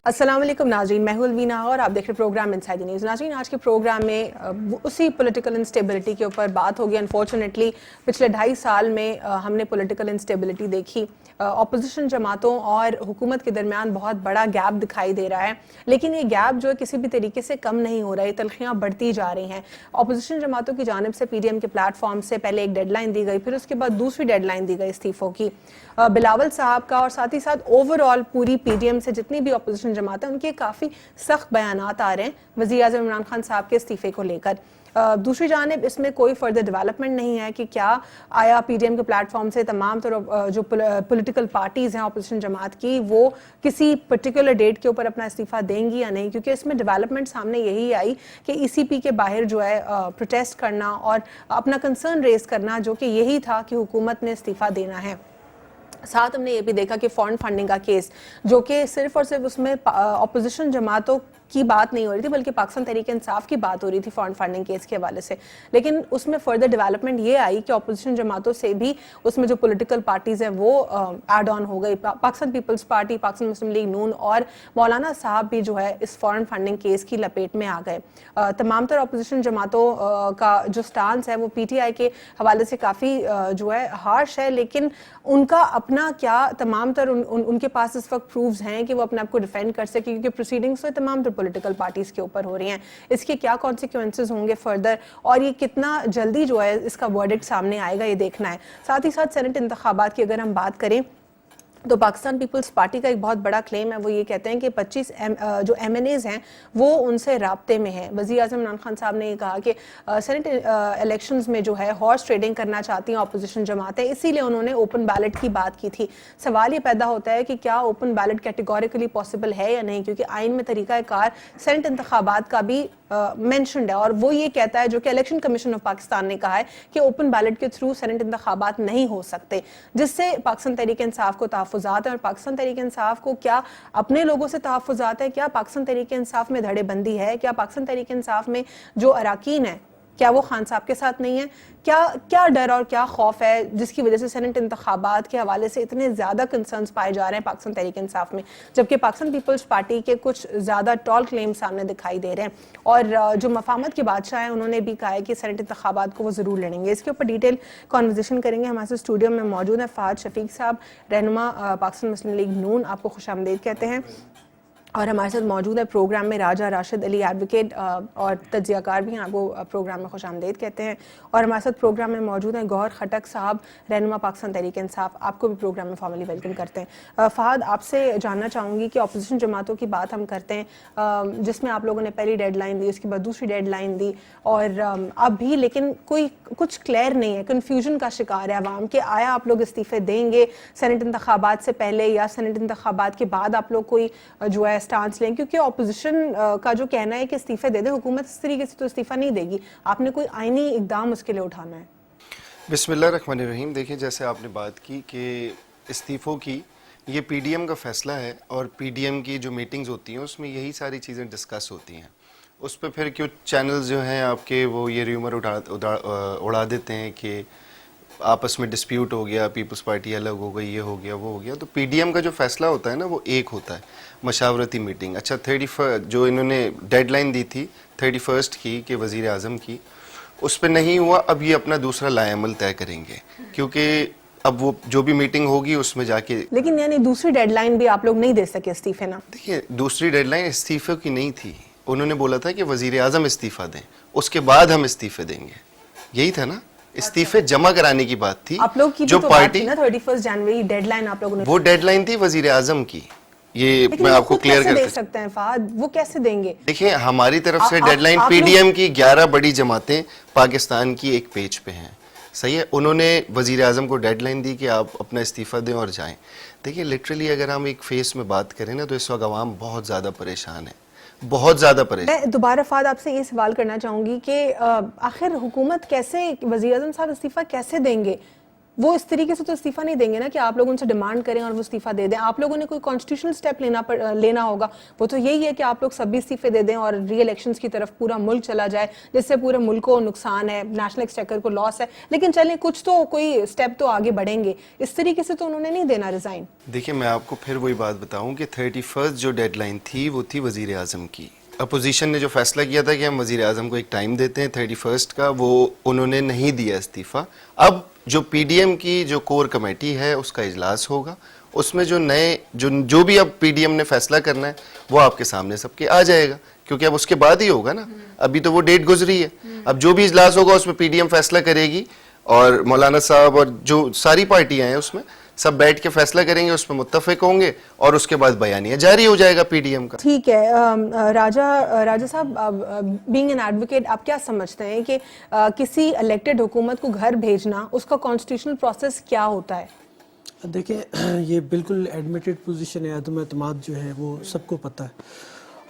السلام علیکم ناظرین، میں ہوں الوینا اور آپ دیکھ رہے پروگرام انسائیڈ دی نیوز۔ ناظرین، آج کے پروگرام میں اسی پولیٹیکل انسٹیبلٹی کے اوپر بات ہوگی۔ انفارچونیٹلی پچھلے 2.5 سال میں ہم نے پولیٹیکل انسٹیبلٹی دیکھی، اپوزیشن جماعتوں اور حکومت کے درمیان بہت بڑا گیپ دکھائی دے رہا ہے، لیکن یہ گیپ جو ہے کسی بھی طریقے سے کم نہیں ہو رہا ہے، تلخیاں بڑھتی جا رہی ہیں۔ اپوزیشن جماعتوں کی جانب سے پی ڈی ایم کے پلیٹ فارم سے پہلے ایک ڈیڈ لائن دی گئی، پھر اس کے بعد دوسری ڈیڈ لائن دی گئی استعفوں کی بلاول صاحب کا، اور ساتھ ہی ساتھ اوور آل پوری پی ڈی ایم سے جتنی بھی اپوزیشن جماعت ہے ان کے کافی سخت بیانات آ رہے ہیں وزیر اعظم عمران خان صاحب کے استعفے کو لے کر۔ دوسری جانب اس میں کوئی فردر ڈیولپمنٹ نہیں ہے کہ کیا آیا پی ڈی ایم کے پلیٹ فارم سے تمام جو پولیٹیکل پارٹیز ہیں اپوزیشن جماعت کی وہ کسی پرٹیکولر ڈیٹ کے اوپر اپنا استعفیٰ دیں گی یا نہیں، کیونکہ اس میں ڈیولپمنٹ سامنے یہی آئی کہ ای سی پی کے باہر جو ہے پروٹیسٹ کرنا اور اپنا کنسرن ریز کرنا، جو کہ یہی تھا کہ حکومت نے استعفیٰ دینا ہے۔ ساتھ ہم نے یہ بھی دیکھا کہ فارن فنڈنگ کا کیس، جو کہ صرف اور صرف اس میں اپوزیشن جماعتوں کی بات نہیں ہو رہی تھی بلکہ پاکستان تحریک انصاف کی بات ہو رہی تھی فارن فنڈنگ کیس کے حوالے سے، لیکن اس میں فردر ڈیولپمنٹ یہ آئی کہ اپوزیشن جماعتوں سے بھی اس میں جو پولیٹیکل پارٹیز ہیں وہ ایڈ آن ہو گئی۔ پاکستان پیپلز پارٹی، پاکستان مسلم لیگ نون اور مولانا صاحب بھی جو ہے اس فارن فنڈنگ کیس کی لپیٹ میں آ گئے۔ تمام تر اپوزیشن جماعتوں کا جو سٹانس ہے وہ پی ٹی آئی کے حوالے سے کافی جو ہے ہارش ہے، لیکن ان کا اپنا کیا تمام تر ان کے پاس اس وقت پروفز ہیں کہ وہ اپنے آپ کو ڈیفینڈ کر سکے، کیونکہ پروسیڈنگز تو تمام تر پولیٹیکل پارٹیز کے اوپر ہو رہی ہیں، اس کے کیا کانسیکوینسز ہوں گے فردر، اور یہ کتنا جلدی جو ہے اس کا ورڈکٹ سامنے آئے گا، یہ دیکھنا ہے۔ ساتھ ہی ساتھ سینٹ انتخابات کی اگر ہم بات کریں تو پاکستان پیپلز پارٹی کا ایک بہت بڑا کلیم ہے، وہ یہ کہتے ہیں کہ 25 جو ایم این ایز ہیں وہ ان سے رابطے میں ہیں۔ وزیر اعظم عمران خان صاحب نے یہ کہا کہ سینٹ الیکشنز میں جو ہے ہارس ٹریڈنگ کرنا چاہتی ہیں اپوزیشن جماعتیں، اسی لیے انہوں نے اوپن بیلٹ کی بات کی تھی۔ سوال یہ پیدا ہوتا ہے کہ کیا اوپن بیلٹ کیٹیگوریکلی پاسبل ہے یا نہیں، کیونکہ آئین میں طریقہ کار سینٹ انتخابات کا بھی مینشنڈ ہے، اور وہ یہ کہتا ہے، جو کہ الیکشن کمیشن آف پاکستان نے کہا ہے، کہ اوپن بیلٹ کے تھرو سینٹ انتخابات نہیں ہو سکتے، جس سے پاکستان تحریک انصاف کو تحفظات ہیں۔ اور پاکستان تحریک انصاف کو کیا اپنے لوگوں سے تحفظات ہے؟ کیا پاکستان تحریک انصاف میں دھڑے بندی ہے؟ کیا پاکستان تحریک انصاف میں جو اراکین ہیں کیا وہ خان صاحب کے ساتھ نہیں ہیں؟ کیا ڈر اور کیا خوف ہے جس کی وجہ سے سینٹ انتخابات کے حوالے سے اتنے زیادہ کنسرنز پائے جا رہے ہیں پاکستان تحریک انصاف میں، جبکہ پاکستان پیپلز پارٹی کے کچھ زیادہ ٹال کلیم سامنے دکھائی دے رہے ہیں؟ اور جو مفاہمت کے بادشاہ ہیں انہوں نے بھی کہا ہے کہ سینٹ انتخابات کو وہ ضرور لڑیں گے۔ اس کے اوپر ڈیٹیل کانورزیشن کریں گے۔ ہمارے ساتھ اسٹوڈیو میں موجود ہیں فہد شفیق صاحب، رہنما پاکستان مسلم لیگ نون، آپ کو خوش آمدید کہتے ہیں، اور ہمارے ساتھ موجود ہے پروگرام میں راجہ راشد علی ایڈوکیٹ اور تجزیہ کار بھی ہیں، آپ کو پروگرام میں خوش آمدید کہتے ہیں، اور ہمارے ساتھ پروگرام میں موجود ہیں گوہر خٹک صاحب، رہنما پاکستان تحریک انصاف، آپ کو بھی پروگرام میں فارملی ویلکم کرتے ہیں۔ فہد، آپ سے جاننا چاہوں گی کہ اپوزیشن جماعتوں کی بات ہم کرتے ہیں جس میں آپ لوگوں نے پہلی ڈیڈ لائن دی، اس کے بعد دوسری ڈیڈ لائن دی، اور اب بھی لیکن کچھ کلیئر نہیں ہے، کنفیوژن کا شکار ہے عوام کہ آیا آپ لوگ استعفے دیں گے سینٹ انتخابات سے پہلے یا سینٹ انتخابات کے بعد آپ لوگ کوئی جو ہے سٹانس لیں، کیونکہ اپوزیشن کا جو کہنا ہے کہ استعفے دے دیں، حکومت اس طریقے سے تو استعفیٰ نہیں دے گی، آپ نے کوئی آئینی اقدام اس کے لیے اٹھانا ہے۔ بسم اللہ الرحمن الرحیم۔ دیکھیں، جیسے آپ نے بات کی کہ استعفوں کی یہ پی ڈی ایم کا فیصلہ ہے، اور پی ڈی ایم کی جو میٹنگز ہوتی ہیں اس میں یہی ساری چیزیں ڈسکس ہوتی ہیں، اس پہ پھر کیوں چینلز جو ہیں آپ کے وہ یہ ریومر اڑا دیتے ہیں کہ آپس میں ڈسپیوٹ ہو گیا، پیپلز پارٹی الگ ہو گئی، یہ ہو گیا وہ ہو گیا۔ تو پی ڈی ایم کا جو فیصلہ ہوتا ہے نا وہ ایک ہوتا ہے، مشاورتی میٹنگ۔ اچھا، 31 جو انہوں نے ڈیڈ لائن دی تھی 31 کی کہ وزیر اعظم کی، اس پہ نہیں ہوا، اب یہ اپنا دوسرا لائحہ عمل طے کریں گے، کیونکہ اب وہ جو بھی میٹنگ ہوگی اس میں جا کے، لیکن یعنی دوسری ڈیڈ لائن بھی آپ لوگ نہیں دے سکے استعفے نا؟ دیکھیے دوسری ڈیڈ لائن استعفے کی نہیں تھی، انہوں نے بولا تھا کہ وزیر اعظم استعفیٰ دیں، اس کے بعد ہم استعفے دیں گے، یہی تھا نا، استعفے جمع کرانے کی بات تھی۔ آپ لوگ کی جو تو پارٹی 31 جنوری ڈیڈ لائن آپ لوگوں نے، وہ ڈیڈ لائن تھی وزیر اعظم کی، یہ میں آپ کو کلیئر کیسے دے کرتا سکتے ہیں فہد، وہ کیسے دیں گے؟ دیکھیں، ہماری طرف سے ڈیڈ لائن پی ڈی ایم کی 11 بڑی جماعتیں پاکستان کی ایک پیج پہ ہیں، صحیح ہے، انہوں نے وزیر اعظم کو ڈیڈ لائن دی کہ آپ اپنا استعفیٰ دیں اور جائیں۔ دیکھیں لٹرلی اگر ہم ایک فیس میں بات کریں نا تو اس وقت عوام بہت زیادہ پریشان ہے، بہت زیادہ پریشان۔ میں دوبارہ فہد آپ سے یہ سوال کرنا چاہوں گی کہ آخر حکومت کیسے، وزیر اعظم صاحب استعفیٰ کیسے دیں گے؟ وہ اس طریقے سے تو استعفیٰ نہیں دیں گے نا کہ آپ لوگ ان سے ڈیمانڈ کریں اور وہ استعفیٰ دے دیں. آپ لوگوں نے کوئی کانسٹیٹیوشنل اسٹیپ لینا ہوگا. وہ تو یہی ہے کہ آپ لوگ سبھی استعفے دے دیں اور ری الیکشنز کی طرف پورا ملک چلا جائے, جس سے پورے ملک کو نقصان ہے, نیشنل ایکسچیکر کو لاس ہے. لیکن چلیں کچھ تو کوئی اسٹیپ تو آگے بڑھیں گے. اس طریقے سے تو انہوں نے نہیں دینا ریزائن. دیکھیں میں آپ کو پھر وہی بات بتاؤں کہ 31 جو ڈیڈ لائن تھی وہ تھی وزیر اعظم کی. اپوزیشن نے جو فیصلہ کیا تھا کہ ہم وزیر اعظم کو ایک ٹائم دیتے ہیں 31 کا, وہ انہوں نے نہیں دیا استعفیٰ. اب جو پی ڈی ایم کی جو کور کمیٹی ہے اس کا اجلاس ہوگا, اس میں جو نئے جو بھی اب پی ڈی ایم نے فیصلہ کرنا ہے وہ آپ کے سامنے سب کے آ جائے گا, کیونکہ اب اس کے بعد ہی ہوگا نا, ابھی تو وہ ڈیٹ گزری ہے. اب جو بھی اجلاس ہوگا اس میں پی ڈی ایم فیصلہ کرے گی اور مولانا صاحب اور جو ساری پارٹیاں ہیں اس میں سب بیٹھ کے فیصلہ کریں گے, اس میں متفق ہوں گے اور اس کے بعد بیانیہ جاری ہو جائے گا پی ڈی ایم کا. ٹھیک ہے. راجہ صاحب, بینگ این ایڈوکیٹ, آپ کیا سمجھتے ہیں کہ کسی الیکٹڈ حکومت کو گھر بھیجنا, اس کا کانسٹیٹیوشنل پروسیس کیا ہوتا ہے؟ دیکھیں یہ بالکل ایڈمیٹڈ پوزیشن ہے, عدم اعتماد جو ہے وہ سب کو پتہ ہے.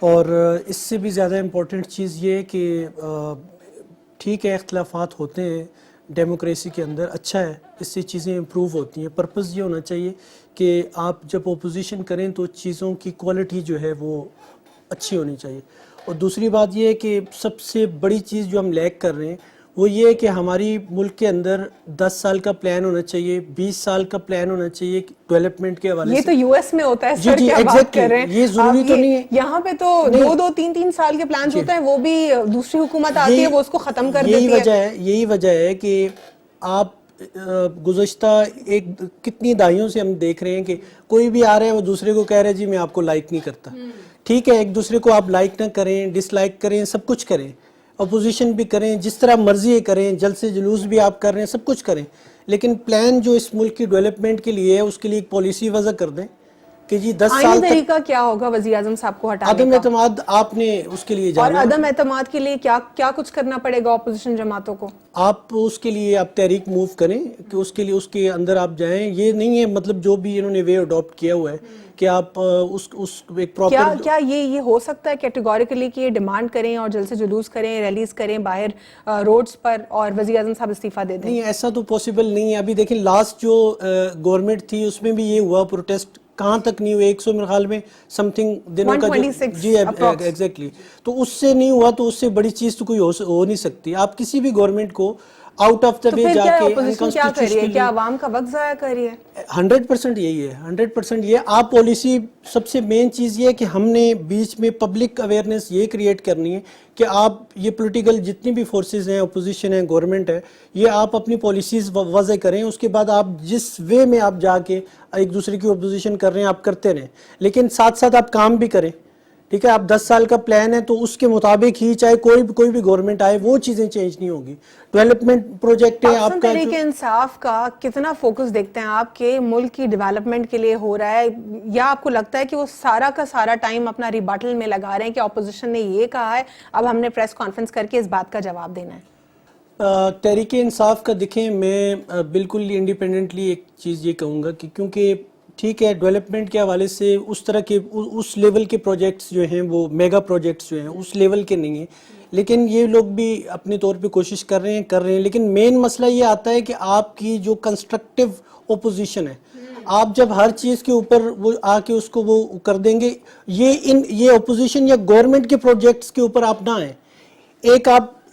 اور اس سے بھی زیادہ امپورٹنٹ چیز یہ ہے کہ ٹھیک ہے اختلافات ہوتے ہیں ڈیموکریسی کے اندر, اچھا ہے, اس سے چیزیں امپروو ہوتی ہیں. پرپز یہ ہونا چاہیے کہ آپ جب اپوزیشن کریں تو چیزوں کی کوالٹی جو ہے وہ اچھی ہونی چاہیے. اور دوسری بات یہ ہے کہ سب سے بڑی چیز جو ہم لیک کر رہے ہیں وہ یہ ہے کہ ہماری ملک کے اندر 10 سال کا پلان ہونا چاہیے, 20 سال کا پلان ہونا چاہیے ڈیولپمنٹ کے حوالے سے. یہ تو یو ایس میں ہوتا ہے سر, کیا بات کر رہے ہیں, یہ ضروری تو نہیں ہے. یہاں پہ تو 2-3 سال کے پلانز ہوتے ہیں, وہ بھی دوسری حکومت آتی ہے وہ اس کو ختم کر دیتی ہے. یہی وجہ ہے کہ آپ گزشتہ کتنی دہائیوں سے ہم دیکھ رہے ہیں کہ کوئی بھی آ رہا ہے وہ دوسرے کو کہہ رہا ہے جی میں آپ کو لائک نہیں کرتا. ٹھیک ہے, ایک دوسرے کو آپ لائک نہ کریں, ڈس لائک کریں, سب کچھ کریں, اپوزیشن بھی کریں, جس طرح مرضی کریں, جلد سے جلوس بھی آپ کر رہے ہیں, سب کچھ کریں, لیکن پلان جو اس ملک کی ڈیولپمنٹ کے لیے ہے اس کے لیے ایک پالیسی وضع کر دیں کہ جی 10 سال تک. طریقہ کیا ہوگا وزیر اعظم صاحب کو ہٹانے کا؟ عدم اعتماد آپ نے اس کے لیے جانا, اور عدم اعتماد کے لیے کیا کچھ کرنا پڑے گا اپوزیشن جماعتوں کو؟ آپ اس کے لیے آپ تحریک موو کریں کہ اس کے لیے اس کے اندر آپ جائیں. یہ نہیں ہے مطلب جو بھی انہوں نے وے اڈاپٹ کیا ہوا ہے کہ آپ اس ایک پراپر, کیا یہ ہو سکتا ہے کیٹیگوریکلی کہ یہ ڈیمانڈ کریں اور جلد سے جلوس کریں, ریلیز کریں باہر روڈز پر اور وزیر اعظم صاحب استعفیٰ دے دیں؟ نہیں, ایسا تو پاسبل نہیں ہے. ابھی دیکھیں لاسٹ جو گورنمنٹ تھی اس میں بھی یہ ہوا, پروٹیسٹ کہاں تک نہیں ہوئے, 100 میرے خیال میں سم تھنگ دنوں کا, جی ایگزیکٹلی, تو اس سے نہیں ہوا تو اس سے بڑی چیز تو کوئی ہو نہیں سکتی. آپ کسی بھی گورنمنٹ کو آؤٹ آف دا وے جا کے کیا کر رہی ہے, کیا عوام کا وقت ضائع کر رہی ہے؟ 100% یہی ہے, 100% یہ آپ پالیسی. سب سے مین چیز یہ ہے کہ ہم نے بیچ میں پبلک اویئرنیس یہ کریٹ کرنی ہے کہ آپ یہ پولیٹیکل جتنی بھی فورسز ہیں, اپوزیشن ہے, گورنمنٹ ہے, یہ آپ اپنی پالیسیز وضع کریں. اس کے بعد آپ جس وے میں آپ جا کے ایک دوسرے کی اپوزیشن کر رہے ہیں آپ کرتے رہیں, لیکن ساتھ ساتھ آپ کام بھی کریں. ٹھیک ہے, آپ 10 سال کا پلان ہے تو اس کے مطابق ہی چاہے کوئی بھی گورنمنٹ آئے وہ چیزیں چینج نہیں ہوگی. ڈیولپمنٹ پروجیکٹ ہے آپ کا. تحریک انصاف کا کتنا فوکس دیکھتے ہیں آپ کے ملک کی ڈیولپمنٹ کے لیے ہو رہا ہے, یا آپ کو لگتا ہے کہ وہ سارا کا سارا ٹائم اپنا ریبٹل میں لگا رہے ہیں کہ اپوزیشن نے یہ کہا ہے اب ہم نے پریس کانفرنس کر کے اس بات کا جواب دینا ہے؟ تحریک انصاف کا دیکھیں میں بالکل انڈیپینڈنٹلی ایک چیز یہ کہوں گا کہ کیونکہ ٹھیک ہے ڈیولپمنٹ کے حوالے سے اس طرح کے اس لیول کے پروجیکٹس جو ہیں وہ میگا پروجیکٹس جو ہیں اس لیول کے نہیں ہیں, لیکن یہ لوگ بھی اپنے طور پہ کوشش کر رہے ہیں. لیکن مین مسئلہ یہ آتا ہے کہ آپ کی جو کنسٹرکٹیو اپوزیشن ہے, آپ جب ہر چیز کے اوپر وہ آ کے اس کو وہ کر دیں گے, یہ اپوزیشن یا گورنمنٹ کے پروجیکٹس کے اوپر آپ نہ آئیں.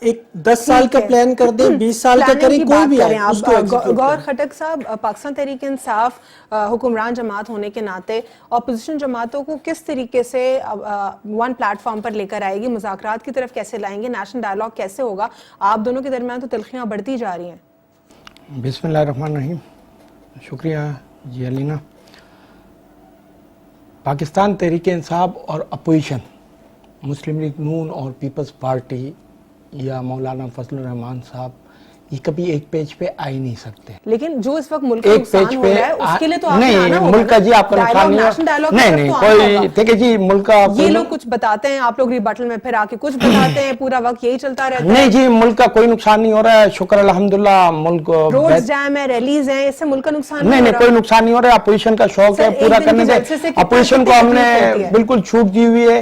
ایک 10 سال کا پلان کر دیں, 20 سال کا کریں, کوئی بھی آئے اس کو ایگزیکیوٹ کریں. گور خٹک صاحب, پاکستان تحریک انصاف حکمران جماعت ہونے کے ناطے اپوزیشن جماعتوں کو کس طریقے سے ون پلیٹ فارم پر لے کر آئے گی, مذاکرات کی طرف کیسے لائیں گے, نیشنل ڈائیلاگ کیسے ہوگا؟ آپ دونوں کے درمیان تو تلخیاں بڑھتی جا رہی ہیں. بسم اللہ الرحمن الرحیم. شکریہ جی علینا. پاکستان تحریک انصاف اور اپوزیشن, مسلم لیگ نون اور پیپلز پارٹی یا مولانا فضل الرحمان صاحب, یہ کبھی ایک پیج پہ آ ہی نہیں سکتے. لیکن جو اس وقت ملک کا نقصان ہو رہا ہے اس کے لیے تو آپ نہیں, ملک کا جی آپ کا نقصان نہیں, کوئی دیکھیں جی ملک کا, یہ لوگ کچھ بتاتے ہیں, آپ لوگ ریبٹل میں پھر آ کے کچھ بتاتے ہیں, پورا وقت یہی چلتا رہتا ہے. نہیں جی, ملک کا کوئی نقصان نہیں ہو رہا ہے, شکر الحمدللہ. ملک روڈز جام ہے, ریلیز ہیں, اس سے ملک کا نقصان نہیں, کوئی نقصان نہیں ہو رہا ہے. اپوزیشن کا شوق ہے پورا کرنے سے, اپوزیشن کو ہم نے بالکل چھوٹ دی ہوئی ہے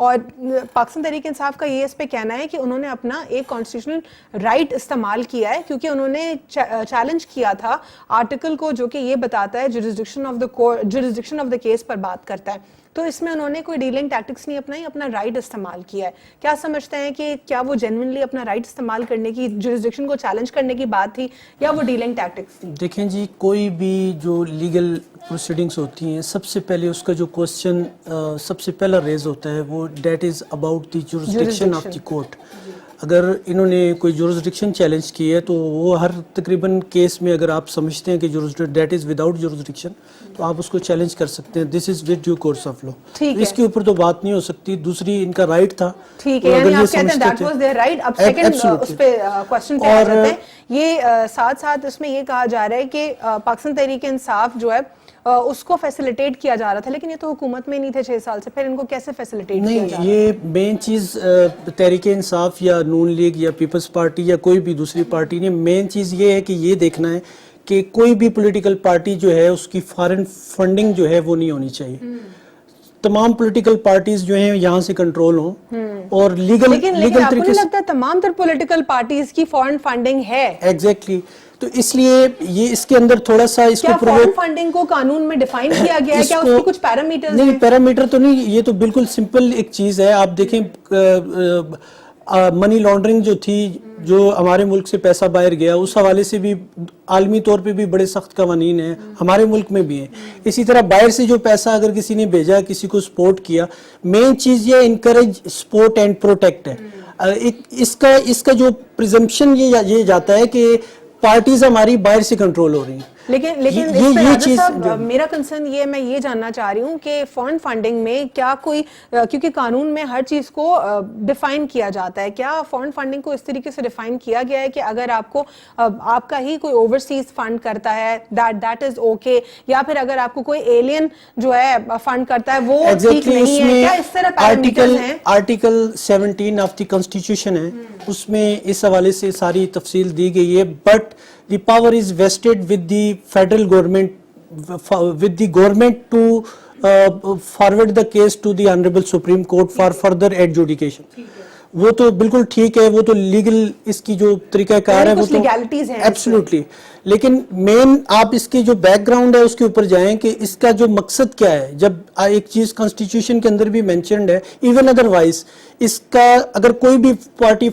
اور پاکستان تحریک انصاف کا یہ اس پہ کہنا ہے کہ انہوں نے اپنا ایک کانسٹیٹیوشنل رائٹ استعمال کیا ہے کیونکہ انہوں نے چیلنج کیا تھا آرٹیکل کو جو کہ یہ بتاتا ہے جورسڈکشن آف دا کیس پر بات کرتا ہے. تو اس میں انہوں نے کوئی ڈیلنگ ٹیکٹکس نہیں اپنائی, اپنا رائٹ استعمال کیا ہے. کیا سمجھتے ہیں کہ کیا وہ جینوئنلی اپنا رائٹ استعمال کرنے کی, جورسڈکشن کو چیلنج کرنے کی بات تھی یا وہ ڈیلنگ ٹیکٹکس تھی؟ دیکھیں جی, کوئی بھی جو لیگل پروسیڈنگس ہوتی ہیں سب سے پہلے اس کا جو کوسچن سب سے پہلا ریز ہوتا ہے وہ that is about the jurisdiction of the court. اگر انہوں نے کوئی جورسڈکشن چیلنج کی ہے تو وہ ہر تقریباً کیس میں اگر آپ سمجھتے ہیں کہ دیٹ از وداؤٹ جورسڈکشن تو آپ اس کو چیلنج کر سکتے ہیں. This is with due course of law. اس کے اوپر تو بات نہیں ہو سکتی. دوسری ان کا رائٹ تھا. ٹھیک ہے, یعنی آپ کہتے ہیں دیٹ واز دیئر رائٹ. اب سیکنڈ اس پہ کوسچن پہ آ جاتے ہیں. یہ ساتھ ساتھ اس میں یہ کہا جا رہا ہے کہ پاکستان تحریک انصاف جو ہے اس کو فیسیلیٹیٹ کیا جا رہا تھا, لیکن یہ تو حکومت میں نہیں تھے 6 سال سے, پھر ان کو کیسے فیسیلیٹیٹ کیا جا رہا ہے؟ یہ مین چیز تحریک انصاف یا نون لیگ یا پیپلز پارٹی یا کوئی بھی دوسری پارٹی نے مین چیز یہ ہے کہ یہ دیکھنا ہے کہ کوئی بھی پولیٹیکل پارٹی جو ہے اس کی فارن فنڈنگ جو ہے وہ نہیں ہونی چاہیے. تمام پولیٹیکل پارٹیز جو ہیں یہاں سے کنٹرول ہوں اور لیگل لیکن آپ کو طریقے نہیں سے. لگتا تمام تر پولیٹیکل پارٹیز کی فارن فنڈنگ ہے؟ ایگزیکٹلی. تو اس لیے یہ اس کے اندر تھوڑا سا اس کو فارن فنڈنگ کو قانون میں ڈیفائن کیا گیا ہے, کیا اس کی کچھ پیرامیٹرز ہیں؟ نہیں, پیرامیٹر تو نہیں, یہ تو بالکل سمپل ایک چیز ہے. آپ دیکھیں منی لانڈرنگ جو تھی, جو ہمارے ملک سے پیسہ باہر گیا, اس حوالے سے بھی عالمی طور پہ بھی بڑے سخت قوانین ہیں, ہمارے ملک میں بھی ہیں. اسی طرح باہر سے جو پیسہ اگر کسی نے بھیجا, کسی کو سپورٹ کیا, مین چیز یہ انکریج سپورٹ اینڈ پروٹیکٹ ہے. اس کا جو پریزمپشن یہ جاتا ہے کہ پارٹیز ہماری باہر سے کنٹرول ہو رہی ہیں. لیکن اس پہ راجہ صاحب میرا کنسرن یہ, میں یہ جاننا چاہ رہی ہوں کہ فارن فنڈنگ میں کیا کوئی, کیونکہ قانون میں ہر چیز کو ڈیفائن کیا جاتا ہے, کیا فارن فنڈنگ کو اس طریقے سے ڈیفائن کیا گیا ہے کہ اگر آپ کو آپ کا ہی کوئی اوورسیز فنڈ کرتا ہے دیٹ از اوکے, یا پھر اگر آپ کو کوئی ایلین جو ہے فنڈ کرتا ہے وہ ٹھیک نہیں ہے؟ کیا اس طرح پیرامیٹرز ہیں؟ آرٹیکل 17 آف دی کانسٹیٹیوشن ہے, اس میں اس حوالے سے ساری تفصیل دی گئی ہے. But the power is vested with the federal government, with the government to forward the case to the Honorable Supreme Court for further adjudication. وہ تو بالکل ٹھیک ہے, وہ تو لیگل اس کی جو طریقہ کار ہے وہ تو ایبسلیوٹلی. لیکن مین آپ اس کی جو بیک گراؤنڈ ہے اس کے اوپر جائیں کہ اس کا جو مقصد کیا ہے. جب ایک چیز کانسٹیٹیوشن کے اندر بھی مینشنڈ ہے, ایون ادروائز اس کا اگر کوئی بھی پارٹی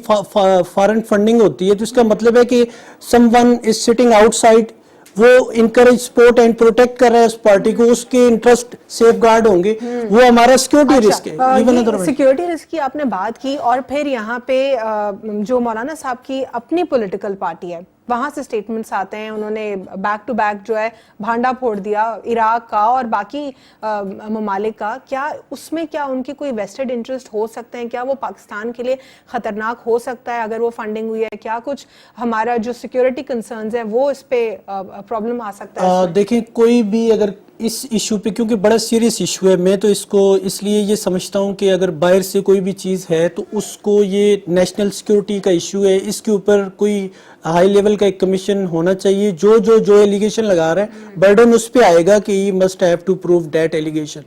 فارن فنڈنگ ہوتی ہے تو اس کا مطلب ہے کہ some one is sitting out side, وہ انکریج سپورٹ اینڈ پروٹیکٹ کر رہا ہے اس پارٹی کو, اس کے انٹرسٹ سیف گارڈ ہوں گے, وہ ہمارا سیکیورٹی رسک ہے. سیکیورٹی رسک کی آپ نے بات کی, اور پھر یہاں پہ جو مولانا صاحب کی اپنی پولیٹیکل پارٹی ہے وہاں سے سٹیٹمنٹس آتے ہیں, انہوں نے بیک ٹو بیک جو ہے بھانڈا پھوڑ دیا عراق کا اور باقی ممالک کا. کیا اس میں کیا ان کی کوئی ویسٹڈ انٹرسٹ ہو سکتے ہیں؟ کیا وہ پاکستان کے لیے خطرناک ہو سکتا ہے اگر وہ فنڈنگ ہوئی ہے؟ کیا کچھ ہمارا جو سیکیورٹی کنسرنز ہے وہ اس پہ پرابلم آ سکتا ہے؟ دیکھیں کوئی بھی اگر اس ایشو پہ, کیونکہ بڑا سیریس ایشو ہے, میں تو اس کو اس لیے یہ سمجھتا ہوں کہ اگر باہر سے کوئی بھی چیز ہے تو اس کو, یہ نیشنل سیکیورٹی کا ایشو ہے, اس کے اوپر کوئی ہائی لیول کا ایک کمیشن ہونا چاہیے. جو ایلیگیشن لگا رہا ہے برڈن اس پہ آئے گا کہ he must have to prove that allegation,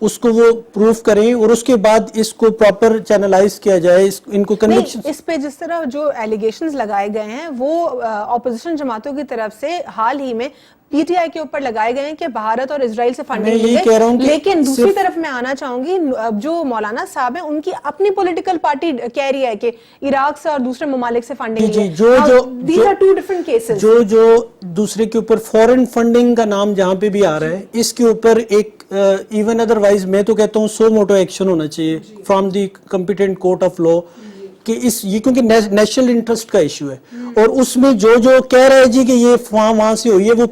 اس کو وہ پروف کریں اور اس کے بعد اس کو پراپر چینلائز کیا جائے, ان کو کنوکشن. اس پہ جس طرح جو ایلیگیشنز لگائے گئے ہیں وہ اپوزیشن جماعتوں کی طرف سے حال ہی میں پی ٹی آئی کے اوپر لگائے گئے ہیں کہ بھارت اور اسرائیل سے فنڈنگ ہوئی ہے, لیکن دوسری طرف میں آنا چاہوں گی جو مولانا صاحب ہیں ان کی اپنی پولیٹیکل پارٹی کہہ رہی ہے کہ عراق سے اور دوسرے ممالک سے فنڈنگ ہوئی ہے. These are two different cases. جو دوسرے کے اوپر فورن فنڈنگ کا نام جہاں پہ بھی آ رہا ہے, اس کے اوپر ایک ایون ادروائز میں تو کہتا ہوں سو موٹو ایکشن ہونا چاہیے from the competent court of law, کہ یہ کیونکہ نیشنل انٹرسٹ کا ایشو ہے, اور اس میں جو کہہ رہا ہے جی کہ یہ وہاں سے ہوئی ہے وہ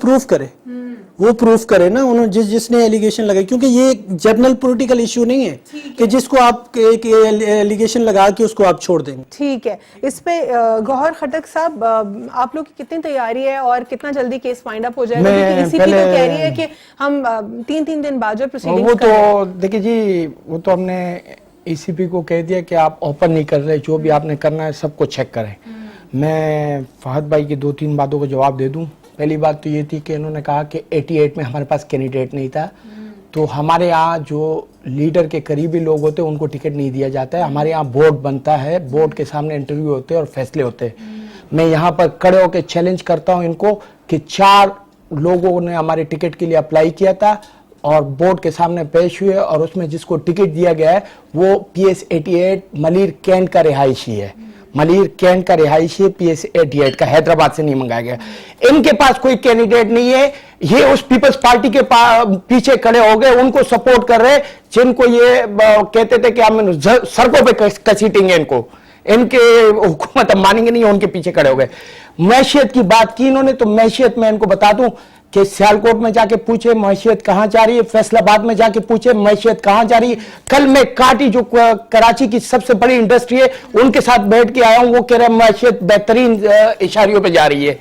پروف کرے نا, انہوں جس نے ایلیگیشن لگائی, کیونکہ یہ جنرل پولیٹیکل ایشو نہیں ہے کہ جس کو آپ ایلیگیشن لگا کے اس کو آپ چھوڑ دیں گے. ٹھیک ہے, اس پہ گوہر خٹک صاحب آپ لوگ کی کتنی تیاری ہے اور کتنا جلدی کیس فائنڈ اپ ہو جائے گا؟ کیونکہ ای سی پی تو کہہ رہی ہے کہ ہم 3 دن بعد جو پروسیڈنگز وہ تو دیکھیں جی, وہ تو ہم نے ای سی پی کو کہہ دیا کہ آپ اوپن نہیں کر رہے, جو بھی آپ نے کرنا ہے سب کو چیک کریں. میں فہد بھائی کی 2-3 باتوں کا جواب دے دوں. پہلی بات تو یہ تھی کہ انہوں نے کہا کہ 88 میں ہمارے پاس کینڈیڈیٹ نہیں تھا, تو ہمارے یہاں جو لیڈر کے قریبی لوگ ہوتے ہیں ان کو ٹکٹ نہیں دیا جاتا ہے. ہمارے یہاں بورڈ بنتا ہے, بورڈ کے سامنے انٹرویو ہوتے ہیں اور فیصلے ہوتے ہیں. میں یہاں پر کھڑے ہو کے چیلنج کرتا ہوں ان کو کہ 4 لوگوں نے ہمارے ٹکٹ کے لیے اپلائی کیا تھا اور بورڈ کے سامنے پیش ہوئے, اور اس میں جس کو ٹکٹ دیا گیا ہے وہ PS 88 ملیر کینٹ کا رہائشی ہے. ملیر کینٹ کا رہائشی ہے PS 88 کا, حیدرآباد سے نہیں منگایا گیا. ان کے پاس کوئی کینڈیڈیٹ نہیں ہے, یہ اس پیپلز پارٹی کے پیچھے کھڑے ہو گئے, ان کو سپورٹ کر رہے جن کو یہ کہتے تھے کہ ہم سڑکوں پہ کسیٹیں گے ان کے حکومت ہم مانیں گے نہیں, ان کے پیچھے کھڑے ہو گئے. معیشت کی بات کی انہوں نے, تو معیشت میں ان کو بتا دوں کہ سیالکوٹ میں جا کے پوچھے معیشت کہاں جا رہی ہے, فیصل آباد میں جا کے پوچھے معیشت کہاں جا رہی ہے. کل میں کاٹی جو کراچی کی سب سے بڑی انڈسٹری ہے ان کے ساتھ بیٹھ کے آیا ہوں, وہ کہہ رہے ہیں معیشت بہترین اشاریوں پہ جا رہی ہے.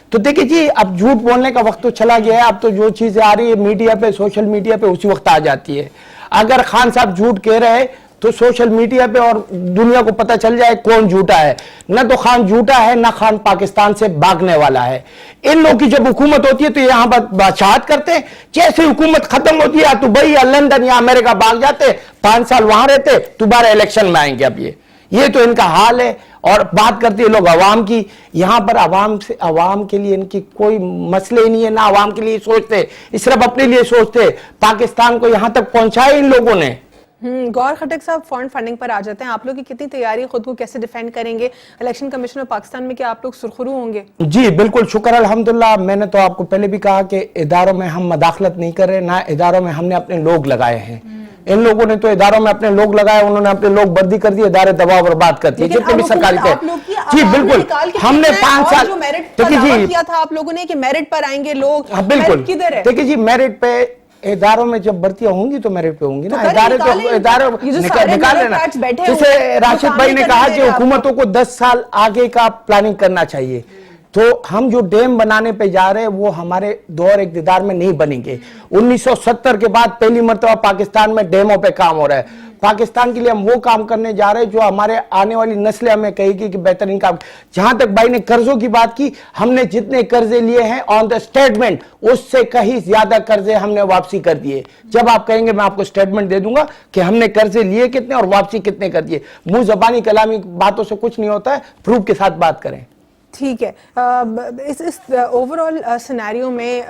تو دیکھیں جی اب جھوٹ بولنے کا وقت تو چلا گیا ہے, اب تو جو چیزیں آ رہی ہے میڈیا پہ, سوشل میڈیا پہ اسی وقت آ جاتی ہے. اگر خان صاحب جھوٹ کہہ رہے ہیں تو سوشل میڈیا پہ اور دنیا کو پتہ چل جائے کون جھوٹا ہے. نہ تو خان جھوٹا ہے, نہ خان پاکستان سے بھاگنے والا ہے. ان لوگوں کی جب حکومت ہوتی ہے تو یہاں پر بادشاہت کرتے ہیں, جیسے حکومت ختم ہوتی ہے تو بھائی لندن یا امریکہ بھاگ جاتے, 5 سال وہاں رہتے, دوبارہ الیکشن میں آئیں گے. اب یہ تو ان کا حال ہے. اور بات کرتے ہیں لوگ عوام کی, یہاں پر عوام کے لیے ان کی کوئی مسئلے ہی نہیں ہے, نہ عوام کے لیے سوچتے, صرف اپنے لیے سوچتے. پاکستان کو یہاں تک پہنچایا ان لوگوں نے. گور خٹک صاحب فارن فنڈنگ پر آ جاتے ہیں, آپ لوگ کی کتنی تیاری, خود کو کیسے ڈیفینڈ کریں گے الیکشن کمیشن آف پاکستان میں, کیا آپ لوگ سرخرو ہوں گے؟ جی بالکل, شکر الحمدللہ. میں نے تو آپ کو پہلے بھی کہا کہ اداروں میں ہم مداخلت نہیں کر رہے, نہ اداروں میں ہم نے اپنے لوگ لگائے ہیں. ان لوگوں نے تو اداروں میں اپنے لوگ لگائے, انہوں نے اپنے لوگ بردی کر دی, ادارے دباؤ برباد کر دیے جتنے بھی سرکاری تھے. جی بالکل, ہم نے 5 سال دیکھیے کیا تھا آپ لوگوں نے کہ میرٹ پر آئیں گے لوگ, بالکل کدھر ہے؟ دیکھیے جی میرٹ پہ اداروں میں جب بھرتیاں ہوں گی تو میرٹ پہ ہوں گی نا, ادارے نکال لینا. جسے راشد بھائی نے کہا کہ حکومتوں کو 10 سال آگے کا پلاننگ کرنا چاہیے, تو ہم جو ڈیم بنانے پہ جا رہے ہیں وہ ہمارے دور اقتدار میں نہیں بنیں گے. 1970 کے بعد پہلی مرتبہ پاکستان میں ڈیموں پہ کام ہو رہا ہے. پاکستان کے لیے ہم وہ کام کرنے جا رہے ہیں جو ہمارے آنے والی نسلیں ہمیں کہے گی کہ بہترین کام. جہاں تک بھائی نے قرضوں کی بات کی, ہم نے جتنے قرضے لیے ہیں آن دا اسٹیٹمنٹ اس سے کہیں زیادہ قرضے ہم نے واپسی کر دیے. جب آپ کہیں گے میں آپ کو اسٹیٹمنٹ دے دوں گا کہ ہم نے قرضے لیے کتنے اور واپسی کتنے کر دیے. منہ زبانی کلامی باتوں سے کچھ نہیں ہوتا ہے, پروف کے ساتھ بات کریں. ٹھیک ہے. اس اوور آل سینیریو میں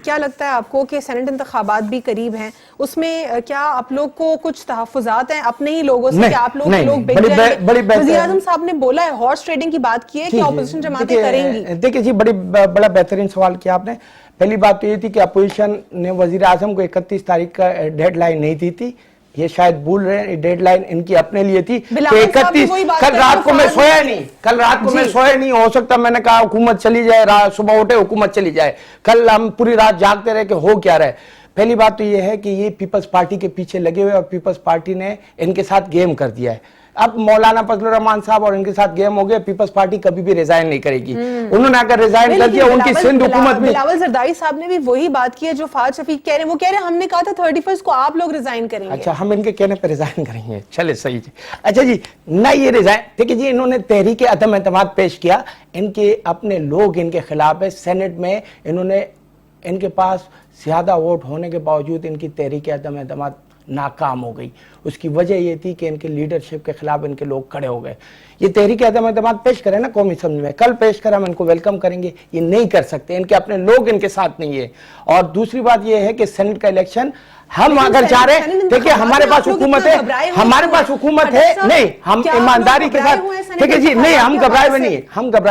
کیا لگتا ہے آپ کو کہ سینٹ انتخابات بھی قریب ہیں, اس میں کیا آپ لوگ کو کچھ تحفظات ہیں اپنے ہی لوگوں سے کہ آپ لوگ بک جائیں گے؟ وزیر اعظم صاحب نے بولا ہے ہارس ٹریڈنگ کی بات کی ہے کہ اپوزیشن جماعتیں کریں گی. دیکھیں جی بڑا بہترین سوال کیا آپ نے. پہلی بات تو یہ تھی کہ اپوزیشن نے وزیر اعظم کو 31 تاریخ کا ڈیڈ لائن نہیں دی تھی. یہ شاید بھول رہے ہیں, ڈیڈ لائن ان کی اپنے لیے تھی کہ 31. کل رات کو میں سویا نہیں, ہو سکتا میں نے کہا حکومت چلی جائے, صبح اٹھے حکومت چلی جائے. کل ہم پوری رات جاگتے رہے کہ ہو کیا رہے. پہلی بات تو یہ ہے کہ یہ پیپلز پارٹی کے پیچھے لگے ہوئے اور پیپلز پارٹی نے ان کے ساتھ گیم کر دیا ہے. اب مولانا فضل الرحمان صاحب اور ان کے ساتھ گیم ہو گیا. پیپلز پارٹی کبھی بھی ریزائن نہیں کرے گی. انہوں نے اگر ریزائن کر دیا ان کی سندھ حکومت میں. بلاول زرداری صاحب نے بھی وہی بات کی ہے جو فہد شفیق کہہ رہے ہیں. وہ کہہ رہے ہیں ہم نے کہا تھا 31 کو آپ لوگ ریزائن کریں گے. اچھا, ہم ان کے کہنے پہ ریزائن کریں گے, چلے صحیح جی. اچھا جی, نہ یہ ریزائن, دیکھیں جی انہوں نے تحریک عدم اعتماد پیش کیا, ان کے اپنے لوگ ان کے خلاف ہے. سینٹ میں انہوں نے, ان کے پاس زیادہ ووٹ ہونے کے باوجود ان کی تحریک عدم اعتماد ناکام ہو گئی. اس کی وجہ یہ تھی کہ ان کے لیڈرشپ کے خلاف ان کے لوگ کھڑے ہو گئے. یہ تحریک عدم اعتماد پیش کریں نا قومی اسمبلی میں, کل پیش کریں, ہم ان کو ویلکم کریں گے. یہ نہیں کر سکتے, ان کے اپنے لوگ ان کے ساتھ نہیں ہے. اور دوسری بات یہ ہے کہ سینٹ کا الیکشن ہم اگر چاہ رہے ہیں, دیکھیں ہمارے پاس حکومت ہے, نہیں ہم ایمانداری کے ساتھ, دیکھیں جی نہیں ہم گھبرائے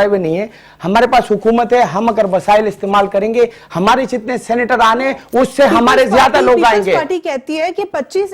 ہوئے نہیں ہیں, ہمارے پاس حکومت ہے. ہم اگر وسائل استعمال کریں گے, ہمارے جتنے سینیٹر آنے اس سے ہمارے زیادہ لوگ آئیں گے. پارٹی کہتی ہے کہ 25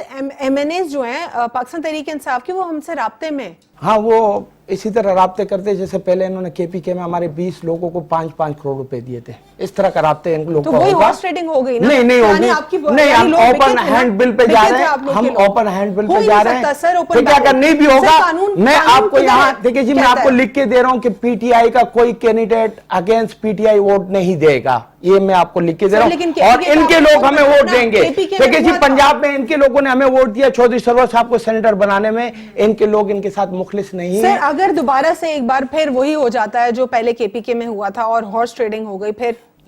MNAs جو ہیں پاکستان تحریک انصاف کے, وہ ہم سے رابطے میں. ہاں, وہ اسی طرح رابطے کرتے جیسے پہلے انہوں نے KPK میں ہمارے 20 لوگوں کو 5-5 کروڑ روپے دیے تھے. اس طرح کا رابطے ان لوگوں کو ہوگا. تو وہی ہارس ٹریڈنگ ہو گئی نا. نہیں ہوگی, نہیں ہم اوپن ہینڈ بل پہ جا رہے ہیں, ہم اوپن ہینڈ بل پہ جا رہے ہیں. ٹھیک ہے, اگر نہیں بھی ہوگا, میں آپ کو یہاں دیکھیں جی, میں آپ کو لکھ کے دے رہا ہوں کہ PTI کا کوئی کینڈیڈیٹ اگینسٹ PTI ووٹ نہیں دے گا. یہ میں آپ کو لکھ کے دے رہا ہوں, اور ان کے لوگ ہمیں ووٹ دیں گے. دیکھیں جی پنجاب میں ان کے لوگوں نے ہمیں ووٹ دیا چودھری سرور صاحب کو سینیٹر بنانے میں, ان کے لوگ ان کے ساتھ مخلص نہیں ہیں. اگر دوبارہ سے ایک بار پھر وہی ہو جاتا ہے جو پہلے KPK میں ہوا تھا اور ہارس ٹریڈنگ ہو گئی, پھر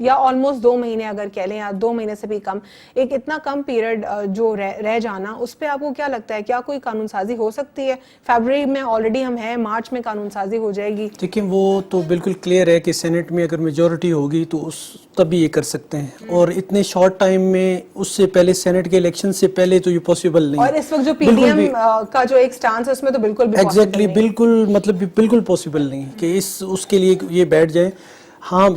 یا آلموسٹ 2 مہینے اگر کہہ لیں یا 2 مہینے سے بھی کم, ایک اتنا کم پیریڈ جو رہ جانا, اس پہ آپ کو کیا لگتا ہے, کیا کوئی قانون سازی ہو سکتی ہے؟ فیبرری میں آلریڈی ہم ہیں, مارچ میں قانون سازی ہو جائے گی. دیکھیں وہ تو بالکل کلیئر ہے کہ سینٹ میں اگر میجورٹی ہوگی تو اس تب یہ کر سکتے ہیں, اور اتنے شارٹ ٹائم میں اس سے پہلے سینٹ کے الیکشن سے پہلے تو یہ پاسبل نہیں. اور اس وقت جو پی ڈی ایم کا جو ایک سٹانس ہے اس میں تو بالکل بھی ایگزیکٹلی بالکل مطلب بالکل پاسبل نہیں کہ اس کے لیے یہ بیٹھ جائیں. ہاں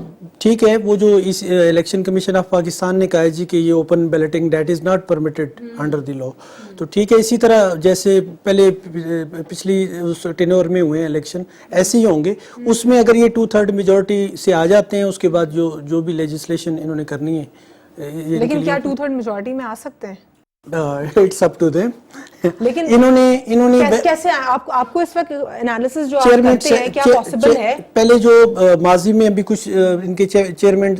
ٹھیک ہے, وہ جو اس الیکشن کمیشن آف پاکستان نے کہا ہے جی کہ یہ open balloting that is not permitted under the law, تو ٹھیک ہے, اسی طرح جیسے پہلے پچھلی ٹینور میں ہوئے ہیں الیکشن ایسے ہی ہوں گے. اس میں اگر یہ 2/3 میجورٹی سے آ جاتے ہیں, اس کے بعد جو بھی لیجسلیشن انہوں نے کرنی ہے. لیکن کیا 2/3 میجورٹی میں آ سکتے ہیں؟ It's up to them. لیکن انہوں نے کیسے آپ کو اس وقت انالیسس جو آپ کرتے ہیں کیا پاسبل ہے؟ پہلے جو ماضی میں ابھی کچھ ان کے چیئرمین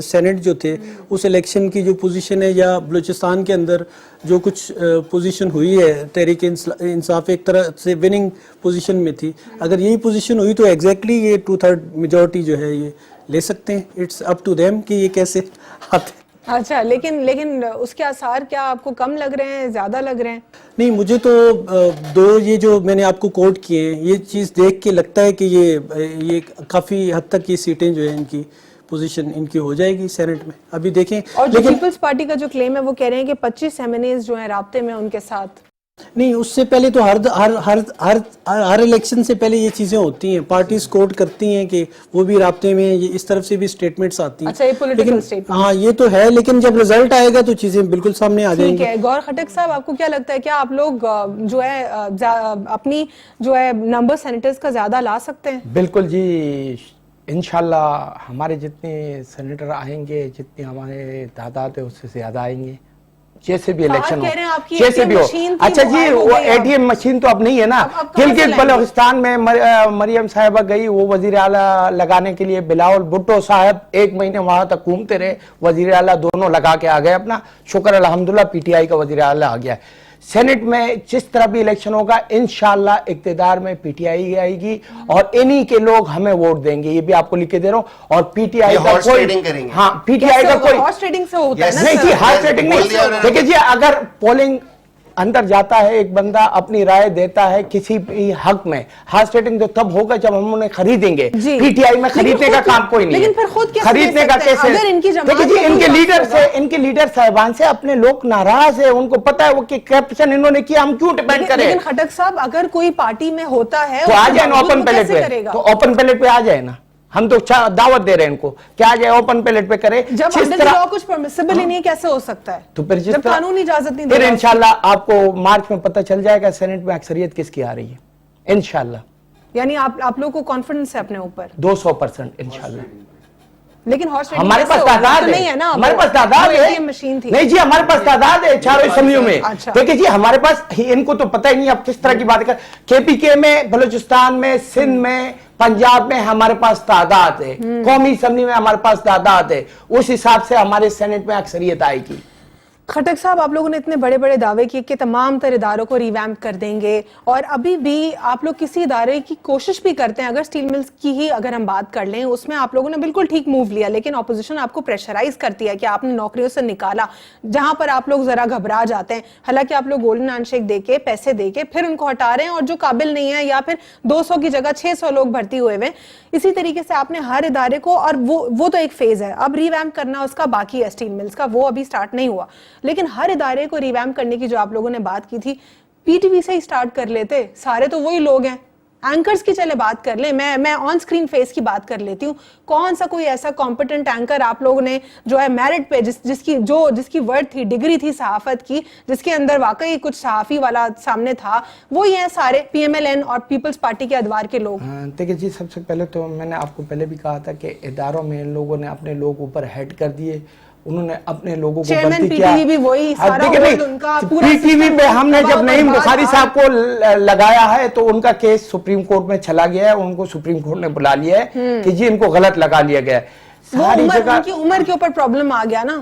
سینٹ جو تھے, اس الیکشن کی جو پوزیشن ہے یا بلوچستان کے اندر جو کچھ پوزیشن ہوئی ہے, تحریک انصاف ایک طرح سے وننگ پوزیشن میں تھی. اگر یہی پوزیشن ہوئی تو ایگزیکٹلی یہ 2/3 میجورٹی جو ہے یہ لے سکتے ہیں. اٹس اپ ٹو دیم کہ یہ کیسے آتے. اچھا, لیکن اس کے آثار کیا آپ کو کم لگ رہے ہیں, زیادہ لگ رہے ہیں؟ نہیں, مجھے تو یہ جو میں نے آپ کو کوٹ کیے ہیں, یہ چیز دیکھ کے لگتا ہے کہ یہ کافی حد تک یہ سیٹیں جو ہیں ان کی پوزیشن ان کی ہو جائے گی سینٹ میں. ابھی دیکھیں. اور جو پیپلز پارٹی کا جو کلیم ہے وہ کہہ رہے ہیں کہ 25 MNAs جو ہیں رابطے میں ان کے ساتھ. نہیں, اس سے پہلے تو ہر الیکشن سے پہلے یہ چیزیں ہوتی ہیں, پارٹیز کوٹ کرتی ہیں کہ وہ بھی رابطے میں, یہ اس طرف سے بھی سٹیٹمنٹس آتی ہیں. اچھا, یہ پولیٹیکل سٹیٹمنٹ. ہاں یہ تو ہے, لیکن جب رزلٹ آئے گا تو چیزیں بالکل سامنے آ جائیں گی. ٹھیک ہے. غور خٹک صاحب, آپ کو کیا لگتا ہے, کیا آپ لوگ جو ہے اپنی جو ہے نمبر سینیٹرز کا زیادہ لا سکتے ہیں؟ بالکل جی, انشاءاللہ ہمارے جتنے سینیٹر آئیں گے, جتنے ہمارے تعداد ہے اس سے زیادہ آئیں گے, جیسے بھی الیکشن ہو, جیسے بھی ہو. اچھا جی, وہ ATM مشین تو اب نہیں ہے نا. گلگت بلوچستان میں مریم صاحبہ گئی, وہ وزیر اعلیٰ لگانے کے لیے, بلاول بھٹو صاحب 1 مہینے وہاں تک گھومتے رہے, وزیر اعلیٰ دونوں لگا کے آ گئے اپنا. شکر الحمدللہ PTI کا وزیر اعلیٰ آ گیا ہے. سینٹ میں جس طرح بھی الیکشن ہوگا انشاءاللہ اقتدار میں PTI آئے گی, اور انہی کے لوگ ہمیں ووٹ دیں گے, یہ بھی آپ کو لکھ کے دے رہا ہوں. اور PTI کا کوئی, ہاں PTI کا کوئی ہارس ٹریڈنگ سے ہوتا ہے نا. نہیں جی, ہارس ٹریڈنگ نہیں. دیکھیں جی, اگر پولنگ اندر جاتا ہے ایک بندہ, اپنی رائے دیتا ہے کسی بھی حق میں, ہارس ٹریڈنگ تو تب ہوگا جب ہم انہیں خریدیں گے. PTI میں خریدنے کا کام کوئی نہیں ہے. خریدنے کا کیسے؟ دیکھیں جی, ان کے لیڈر صاحبان سے اپنے لوگ ناراض ہیں, ان کو پتا ہے وہ کہ کرپشن انہوں نے کیا, ہم کیوں ڈیپینڈ کریں. لیکن خٹک صاحب, اگر کوئی پارٹی میں ہوتا ہے تو آ جائے نا اوپن پیلٹ پہ, تو اوپن پیلٹ پہ آ جائے نا. ہم تو دعوت دے رہے ہیں ان کو کہ آ جائے اوپن پیلٹ پہ کرے. جب انڈر لا کچھ پرمیسیبل ہی نہیں, کیسے ہو سکتا ہے؟ تو پھر جب قانون اجازت نہیں دے پھر انشاءاللہ آپ کو مارچ میں پتہ چل جائے گا سینٹ میں اکثریت کس کی آ رہی ہے انشاءاللہ. یعنی آپ لوگ کو کانفیڈنس ہے اپنے اوپر 200% انشاءاللہ. لیکن ہمارے پاس تعداد ہے, ہمارے پاس تعداد ہے. نہیں جی, ہمارے پاس تعداد ہے چاروں اسمبلیوں میں. دیکھیں جی, ہمارے پاس, ان کو تو پتہ ہی نہیں اب کس طرح کی بات کر. KPK میں, بلوچستان میں, سندھ میں, پنجاب میں ہمارے پاس تعداد ہے, قومی اسمبلی میں ہمارے پاس تعداد ہے, اس حساب سے ہمارے سینٹ میں اکثریت آئے گی. خٹک صاحب, آپ لوگوں نے اتنے بڑے بڑے دعوے کیے کہ تمام تر اداروں کو ریویمپ کر دیں گے, اور ابھی بھی آپ لوگ کسی ادارے کی کوشش بھی کرتے ہیں. اگر اسٹیل ملز کی ہی اگر ہم بات کر لیں, اس میں آپ لوگوں نے بالکل ٹھیک موو لیا, لیکن اپوزیشن آپ کو پریشرائز کرتی ہے کہ آپ نے نوکریوں سے نکالا, جہاں پر آپ لوگ ذرا گھبرا جاتے ہیں. حالانکہ آپ لوگ گولڈن ہینڈ شیک دے کے, پیسے دے کے پھر ان کو ہٹا رہے ہیں, اور جو قابل نہیں ہے یا پھر 200 کی جگہ 600 لوگ بھرتی ہوئے ہوئے. اسی طریقے سے آپ نے ہر ادارے کو, اور وہ تو ایک فیز ہے, اب ریویمپ کرنا اس کا باقی ہے اسٹیل ملز کا, وہ ابھی سٹارٹ نہیں ہوا. لیکن ہر ادارے کو ریویمپ کرنے کی جو آپ لوگوں نے بات کی تھی, PTV سے ہی سٹارٹ کر لیتے. سارے تو وہی لوگ ہیں, اینکرز کی چلے بات کر لیں. میں آن سکرین فیس کی بات کر لیتی ہوں. کون سا کوئی ایسا کمپیٹنٹ اینکر آپ لوگوں نے جو ہے میرٹ پہ, جس کی ورڈ تھی, ڈگری تھی صحافت کی, جس کے اندر واقعی کچھ صحافی والا سامنے تھا, وہ یہ ہیں سارے PMLN اور پیپلز پارٹی کے ادوار کے لوگ. دیکھیں جی, سب سے پہلے تو میں نے آپ کو پہلے بھی کہا تھا کہ اداروں میں ان لوگوں نے اپنے لوگ اوپر ہیڈ کر دیے, انہوں نے اپنے لوگوں کو غلطی کیا. PTV پہ ہم نے جب نعیم بخاری صاحب کو لگایا ہے تو ان کا کیس سپریم کورٹ میں چلا گیا ہے, ان کو سپریم کورٹ نے بلا لیا ہے کہ جی ان کو غلط لگا لیا گیا ہے. ساری جگہ ان کی عمر کے اوپر پرابلم آ گیا نا.